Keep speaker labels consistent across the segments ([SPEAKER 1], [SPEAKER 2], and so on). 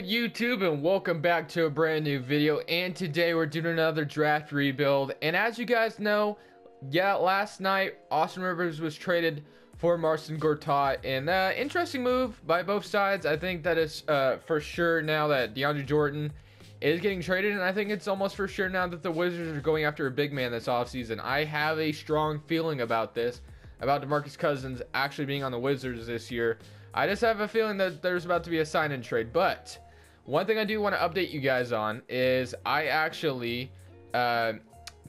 [SPEAKER 1] good, YouTube, and welcome back to a brand new video. And today we're doing another draft rebuild. And as you guys know, last night Austin Rivers was traded for Marcin Gortat, and interesting move by both sides. I think that it's for sure now that DeAndre Jordan is getting traded, and I think it's almost for sure now that the Wizards are going after a big man this offseason. I have a strong feeling about this, about DeMarcus Cousins actually being on the Wizards this year. I just have a feeling that there's about to be a sign-in trade. But one thing I do want to update you guys on is I actually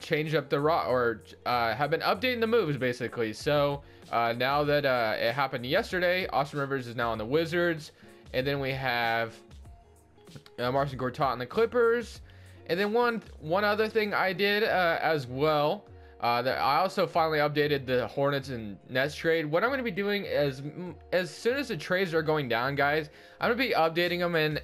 [SPEAKER 1] changed up the have been updating the moves basically. So now that it happened yesterday, Austin Rivers is now on the Wizards, and then we have Marcin Gortat on the Clippers. And then one other thing I did as well. That I also finally updated the Hornets and Nets trade. What I'm going to be doing is, as soon as the trades are going down, guys, I'm going to be updating them in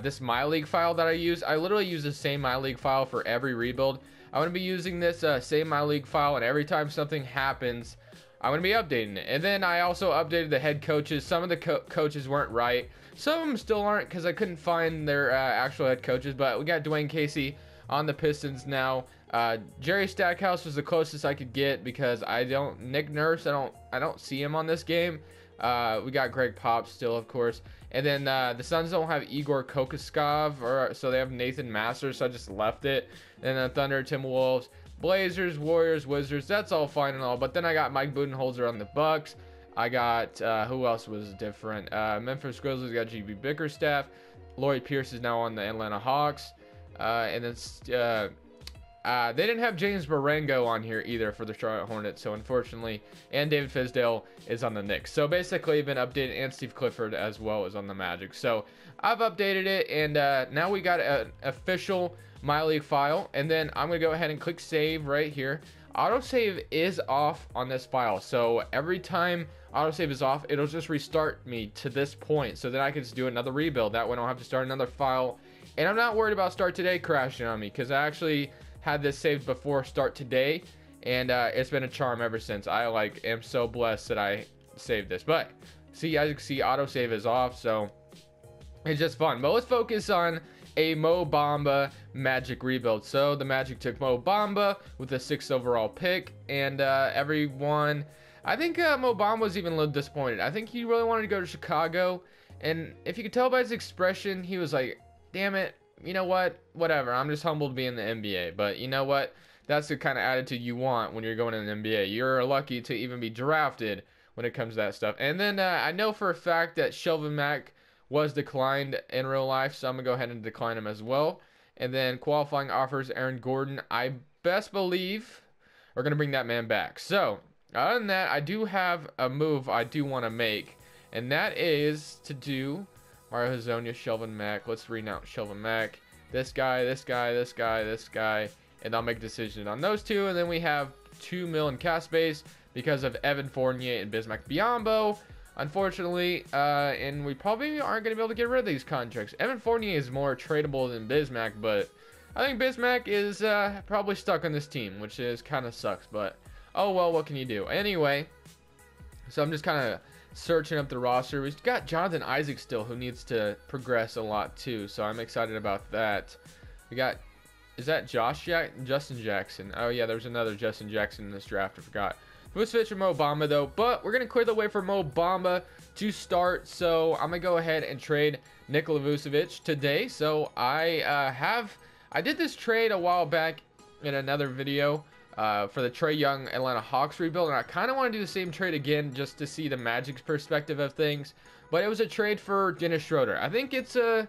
[SPEAKER 1] this My League file that I use. I literally use the same My League file for every rebuild. I'm going to be using this same My League file, and every time something happens, I'm going to be updating it. And then I also updated the head coaches. Some of the coaches weren't right. Some of them still aren't because I couldn't find their actual head coaches. But we got Dwayne Casey on the Pistons now. Jerry Stackhouse was the closest I could get because Nick Nurse, I don't see him on this game. We got Greg Pop still, of course. And then the Suns don't have Igor Kokoskov, so they have Nathan Masters, so I just left it. And then Thunder, Timberwolves, Blazers, Warriors, Wizards, that's all fine and all. But then I got Mike Budenholzer on the Bucks. I got, who else was different? Memphis Grizzlies got GB Bickerstaff. Lloyd Pierce is now on the Atlanta Hawks. And then they didn't have James Marengo on here either for the Charlotte Hornets, so unfortunately, and David Fizdale is on the Knicks. So basically, been updated, and Steve Clifford as well is on the Magic. So I've updated it, and now we got an official My League file, and then I'm gonna go ahead and click save right here. Autosave is off on this file, so every time autosave is off, it'll just restart me to this point, so then I can just do another rebuild. That way I don't have to start another file, and I'm not worried about Start Today crashing on me, because I actually had this saved before Start Today, and it's been a charm ever since. I am so blessed that I saved this. But see, as you can see, autosave is off, so it's just fun. But let's focus on a Mo Bamba Magic rebuild. So the Magic took Mo Bamba with a 6th overall pick, and everyone, I think Mo Bamba was even a little disappointed. I think he really wanted to go to Chicago, and if you could tell by his expression, he was like, damn it, you know what, whatever, I'm just humbled to be in the NBA. But you know what, that's the kind of attitude you want when you're going in the NBA. You're lucky to even be drafted when it comes to that stuff. And then I know for a fact that Shelvin Mack was declined in real life, so I'm gonna go ahead and decline him as well. And then qualifying offers, Aaron Gordon, I best believe we're gonna bring that man back. So other than that, I do have a move I do want to make, and that is to do Mario Hezonja, Shelvin Mack. Let's renounce Shelvin Mack. This guy, this guy, this guy, this guy. And I'll make a decision on those two. And then we have $2 million cap space because of Evan Fournier and Bismack Biyombo. Unfortunately, and we probably aren't going to be able to get rid of these contracts. Evan Fournier is more tradable than Bismack, but I think Bismack is probably stuck on this team, which is kind of sucks. But, oh well, what can you do? Anyway, so I'm just kind of searching up the roster. We've got Jonathan Isaac still, who needs to progress a lot too, so I'm excited about that. We got, is that Justin Jackson? Oh yeah, there's another Justin Jackson in this draft, I forgot. Vucevic and Mo Bamba though, but we're gonna clear the way for Mo Bamba to start, so I'm gonna go ahead and trade Nikola Vucevic today. So I did this trade a while back in another video for the Trae Young Atlanta Hawks rebuild, and I kind of want to do the same trade again just to see the Magic's perspective of things. But it was a trade for Dennis Schroeder. I think it's a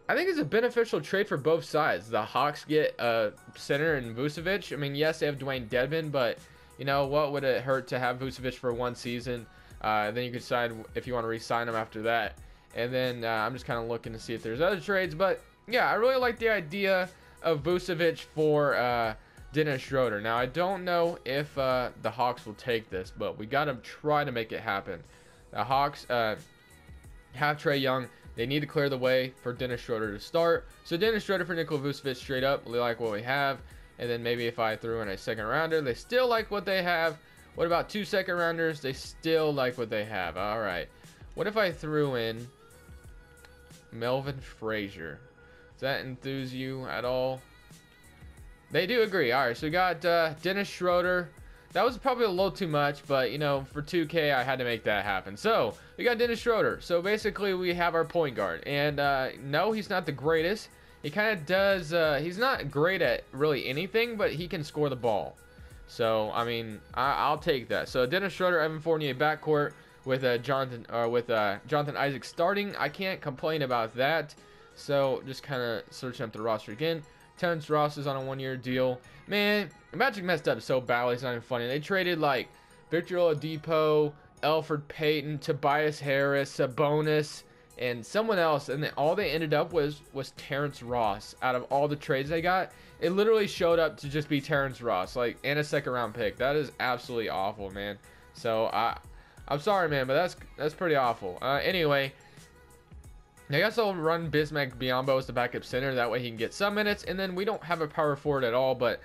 [SPEAKER 1] beneficial trade for both sides. The Hawks get a center in Vucevic. I mean, yes, they have Dwayne Dedmon, but you know what would it hurt to have Vucevic for one season? Then you can decide if you want to re-sign him after that. And then I'm just kind of looking to see if there's other trades. But yeah, I really like the idea of Vucevic for Dennis Schroeder. Now, I don't know if the Hawks will take this, but we got to try to make it happen. The Hawks have Trae Young. They need to clear the way for Dennis Schroeder to start. So Dennis Schroeder for Nikola Vucevic straight up. We like what we have. And then maybe if I threw in a second rounder, they still like what they have. What about 2 second rounders? They still like what they have. All right. What if I threw in Melvin Frazier. Does that enthuse you at all? They do agree. All right, so we got Dennis Schroeder. That was probably a little too much, but, you know, for 2K, I had to make that happen. So, we got Dennis Schroeder. So, basically, we have our point guard. And, no, he's not the greatest. He kind of does, he's not great at really anything, but he can score the ball. So, I mean, I'll take that. So, Dennis Schroeder, Evan Fournier backcourt with Jonathan Isaac starting. I can't complain about that. So, just kind of searching up the roster again. Terrence Ross is on a one-year deal. Man, Magic messed up so badly, it's not even funny. They traded, like, Victor Oladipo, Elfrid Payton, Tobias Harris, Sabonis, and someone else. And then all they ended up was Terrence Ross. Out of all the trades they got, it literally showed up to just be Terrence Ross, like, and a second-round pick. That is absolutely awful, man. So, I'm sorry, man, but that's pretty awful. Anyway, I guess I'll run Bismack Biyombo as the backup center. That way he can get some minutes. And then we don't have a power forward at all. But,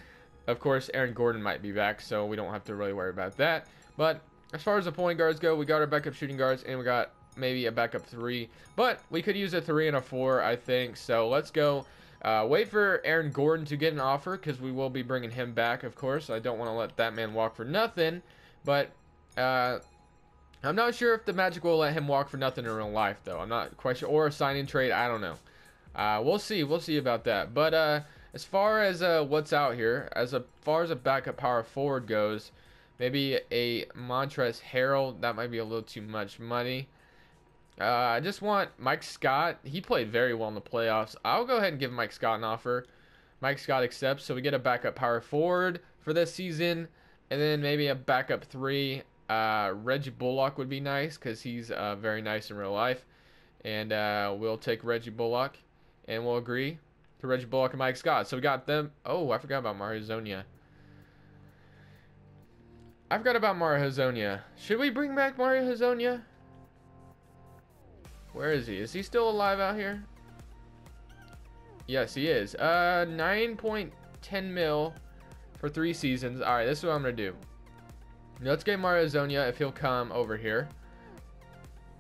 [SPEAKER 1] of course, Aaron Gordon might be back. So we don't have to really worry about that. But as far as the point guards go, we got our backup shooting guards. And we got maybe a backup 3. But we could use a 3 and a 4, I think. So let's go. Wait for Aaron Gordon to get an offer. Because we will be bringing him back, of course. I don't want to let that man walk for nothing. But, I'm not sure if the Magic will let him walk for nothing in real life, though. I'm not quite sure. Or a signing trade. I don't know. We'll see. We'll see about that. But as far as what's out here, as far as a backup power forward goes, maybe a Montrezl Harrell. That might be a little too much money. I just want Mike Scott. He played very well in the playoffs. I'll go ahead and give Mike Scott an offer. Mike Scott accepts. So we get a backup power forward for this season. And then maybe a backup 3. Reggie Bullock would be nice because he's very nice in real life. And we'll take Reggie Bullock. And we'll agree to Reggie Bullock and Mike Scott. So we got them. Oh, I forgot about Mario Hezonja. Should we bring back Mario Hezonja? Where is he? Is he still alive out here? Yes, he is. 9.10 mil for 3 seasons. Alright, this is what I'm going to do. Let's get Mario Hezonja if he'll come over here.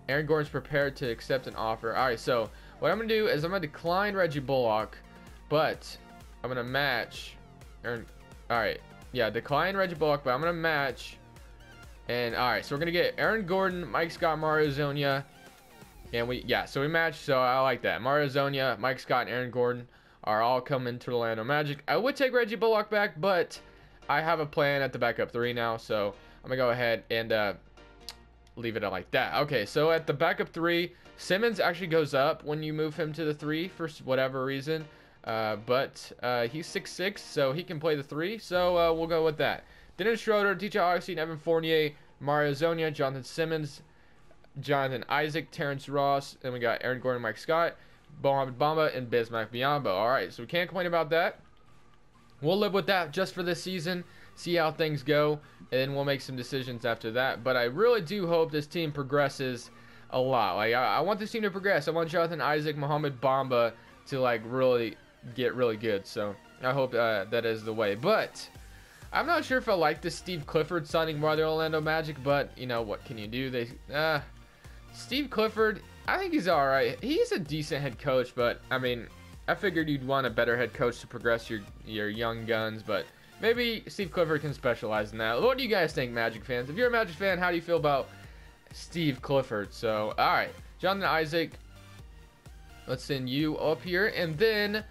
[SPEAKER 1] Aaron Gordon's prepared to accept an offer. Alright, so what I'm going to do is I'm going to decline Reggie Bullock, but I'm going to match Aaron. Alright, yeah, decline Reggie Bullock, but I'm going to match. And alright, so we're going to get Aaron Gordon, Mike Scott, Mario Hezonja. And so we match, so I like that. Mario Hezonja, Mike Scott, and Aaron Gordon are all coming to Orlando Magic. I would take Reggie Bullock back, but I have a plan at the backup 3 now, so I'm going to go ahead and leave it like that. Okay, so at the backup 3, Simmons actually goes up when you move him to the 3 for whatever reason. But he's 6'6", so he can play the 3, so we'll go with that. Dennis Schroeder, DJ Augustine, Evan Fournier, Mario Hezonja, Jonathan Simmons, Jonathan Isaac, Terrence Ross, and we got Aaron Gordon, Mike Scott, Mohamed Bamba, and Bismack Biyombo. Alright, so we can't complain about that. We'll live with that just for this season, see how things go, and then we'll make some decisions after that. But I really do hope this team progresses a lot. Like, I want this team to progress. I want Jonathan Isaac, Mohamed Bamba to, like, really get really good. So I hope that is the way. But I'm not sure if I like this Steve Clifford signing by the Orlando Magic, but, you know, what can you do? Steve Clifford, I think he's all right. He's a decent head coach, but, I mean, I figured you'd want a better head coach to progress your young guns, but maybe Steve Clifford can specialize in that. What do you guys think, Magic fans? If you're a Magic fan, how do you feel about Steve Clifford? So, all right, Jonathan Isaac, let's send you up here, and then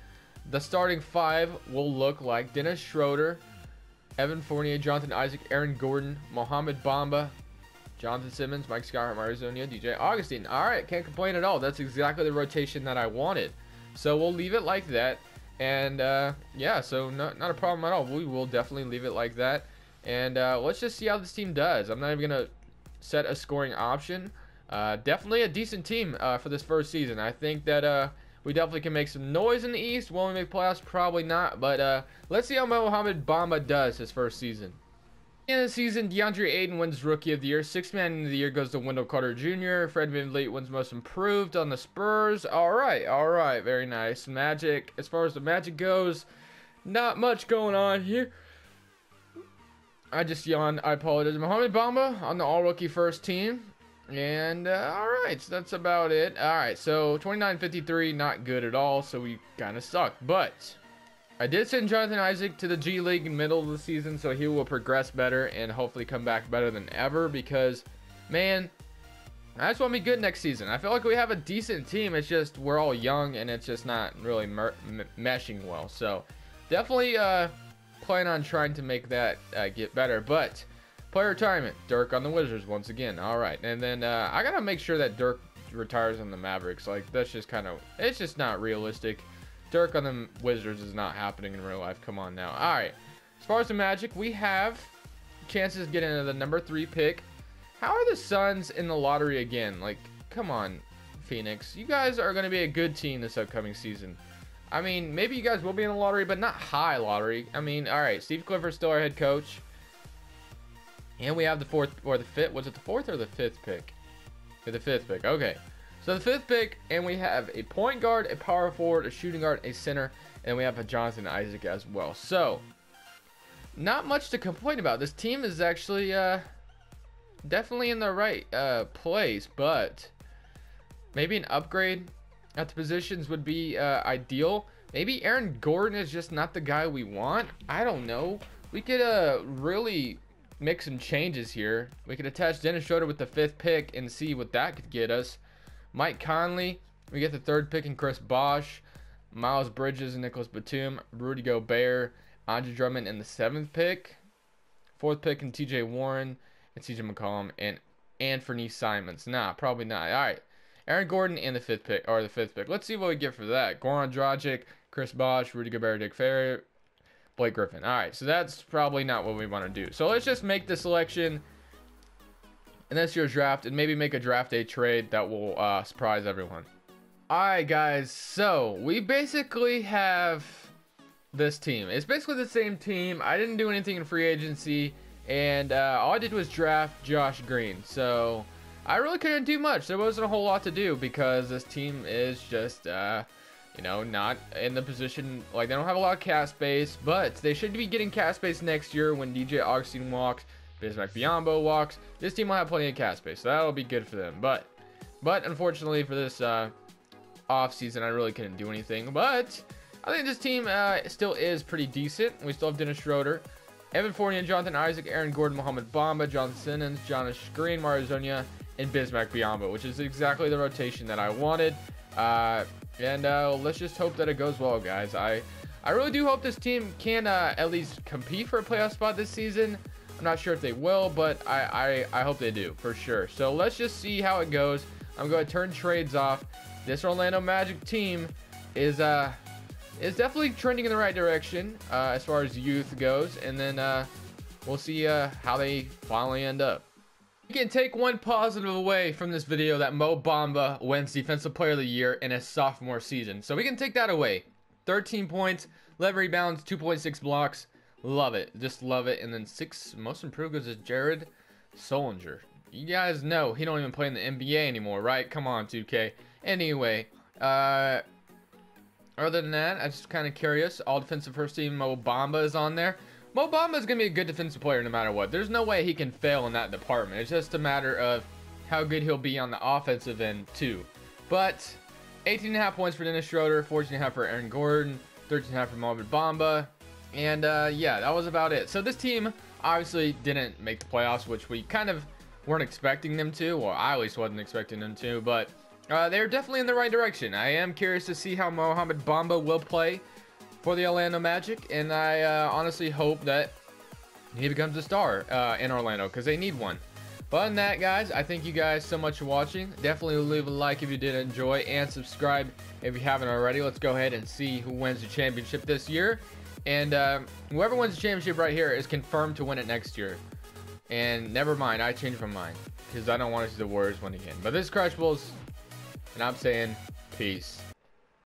[SPEAKER 1] the starting 5 will look like Dennis Schroeder, Evan Fournier, Jonathan Isaac, Aaron Gordon, Mohamed Bamba, Jonathan Simmons, Mike Scott, Mario Hezonja, DJ Augustine. All right, can't complain at all. That's exactly the rotation that I wanted. So we'll leave it like that. And yeah, so not a problem at all. We will definitely leave it like that. And let's just see how this team does. I'm not even going to set a scoring option. Definitely a decent team for this first season. I think that we definitely can make some noise in the East. Will we make playoffs? Probably not. But let's see how Mohamed Bamba does his first season. In the season, DeAndre Ayton wins Rookie of the Year. Sixth Man of the Year goes to Wendell Carter Jr. Fred VanVleet wins Most Improved on the Spurs. All right, very nice. Magic, as far as the Magic goes, not much going on here. I just yawned. I apologize. Mohamed Bamba on the All-Rookie First Team. And all right, so that's about it. All right, so 29-53, not good at all, so we kind of suck. But I did send Jonathan Isaac to the G League in the middle of the season, so he will progress better and hopefully come back better than ever, because, man, I just want to be good next season. I feel like we have a decent team. It's just we're all young, and it's just not really meshing well. So definitely plan on trying to make that get better. But player retirement, Dirk on the Wizards once again. All right, and then I gotta make sure that Dirk retires on the Mavericks. Like, that's just kind of, it's just not realistic. Dirk on the Wizards is not happening in real life. Come on now. All right, as far as the Magic, we have chances to get into the number 3 pick. How are the Suns in the lottery again? Like, come on, Phoenix. You guys are going to be a good team this upcoming season. I mean, maybe you guys will be in the lottery, but not high lottery. I mean, all right, Steve Clifford's still our head coach. And we have the 4th, or the 5th. Was it the 4th or the 5th pick? Yeah, the 5th pick. Okay. So the 5th pick, and we have a point guard, a power forward, a shooting guard, a center, and we have a Jonathan Isaac as well. So, not much to complain about. This team is actually definitely in the right place, but maybe an upgrade at the positions would be ideal. Maybe Aaron Gordon is just not the guy we want. I don't know. We could really make some changes here. We could attach Dennis Schroeder with the 5th pick and see what that could get us. Mike Conley, we get the 3rd pick in Chris Bosh, Miles Bridges and Nicholas Batum, Rudy Gobert, Andre Drummond in the 7th pick, 4th pick in TJ Warren, and CJ McCollum, and Anthony Simons. Nah, probably not. All right, Aaron Gordon and the 5th pick, or the 5th pick. Let's see what we get for that. Goran Dragic, Chris Bosh, Rudy Gobert, Dick Ferry, Blake Griffin. All right, so that's probably not what we want to do. So let's just make the selection, and that's your draft, and maybe make a draft day trade that will surprise everyone. All right, guys. So we basically have this team. It's basically the same team. I didn't do anything in free agency. And all I did was draft Josh Green. So I really couldn't do much. There wasn't a whole lot to do because this team is just, you know, not in the position. Like, they don't have a lot of cap space. But they should be getting cap space next year when DJ Augustine walks, Bismack Biyombo walks. This team will have plenty of cap space. So that'll be good for them. But unfortunately for this off season, I really couldn't do anything. But I think this team still is pretty decent. We still have Dennis Schroeder, Evan Fournier, Jonathan Isaac, Aaron Gordon, Mohamed Bamba, Jonathan Simmons, Jonas Green, Mario Zonia, and Bismack Biyombo, which is exactly the rotation that I wanted. Let's just hope that it goes well, guys. I really do hope this team can at least compete for a playoff spot this season. I'm not sure if they will, but I hope they do, for sure. So let's just see how it goes. I'm going to turn trades off. This Orlando Magic team is definitely trending in the right direction as far as youth goes, and then we'll see how they finally end up. You can take one positive away from this video, that Mo Bamba wins Defensive Player of the Year in his sophomore season. So we can take that away. 13 points, 11 rebounds, 2.6 blocks. Love it. Just love it. And then 6 most improved goes to Jared Solinger. You guys know he don't even play in the NBA anymore, right? Come on, 2K. Anyway, other than that, I'm just kind of curious. All defensive first team, Mo Bamba is on there. Mo Bamba is going to be a good defensive player no matter what. There's no way he can fail in that department. It's just a matter of how good he'll be on the offensive end too. But 18.5 points for Dennis Schroeder, 14.5 for Aaron Gordon, 13.5 for Mohamed Bamba. And yeah, that was about it. So this team obviously didn't make the playoffs, which we kind of weren't expecting them to. Well, I at least wasn't expecting them to, but they're definitely in the right direction. I am curious to see how Mohamed Bamba will play for the Orlando Magic, and I honestly hope that he becomes a star in Orlando, because they need one. But other than that, guys, I thank you guys so much for watching. Definitely leave a like if you did enjoy, and subscribe if you haven't already. Let's go ahead and see who wins the championship this year. And whoever wins the championship right here is confirmed to win it next year. And never mind, I changed my mind, because I don't want to see the Warriors win again. But this is Crushables, and I'm saying peace.